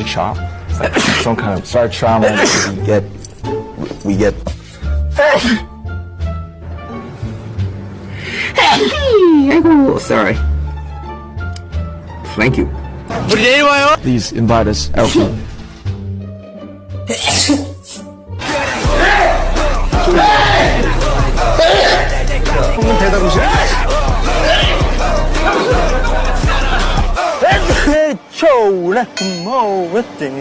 like a shock. It's like some kind of start trauma. We get. 아이고, sorry. Thank you. 우리 내일 와요. Please invite us out. 대답이시. 초래 뭐 왜 땡이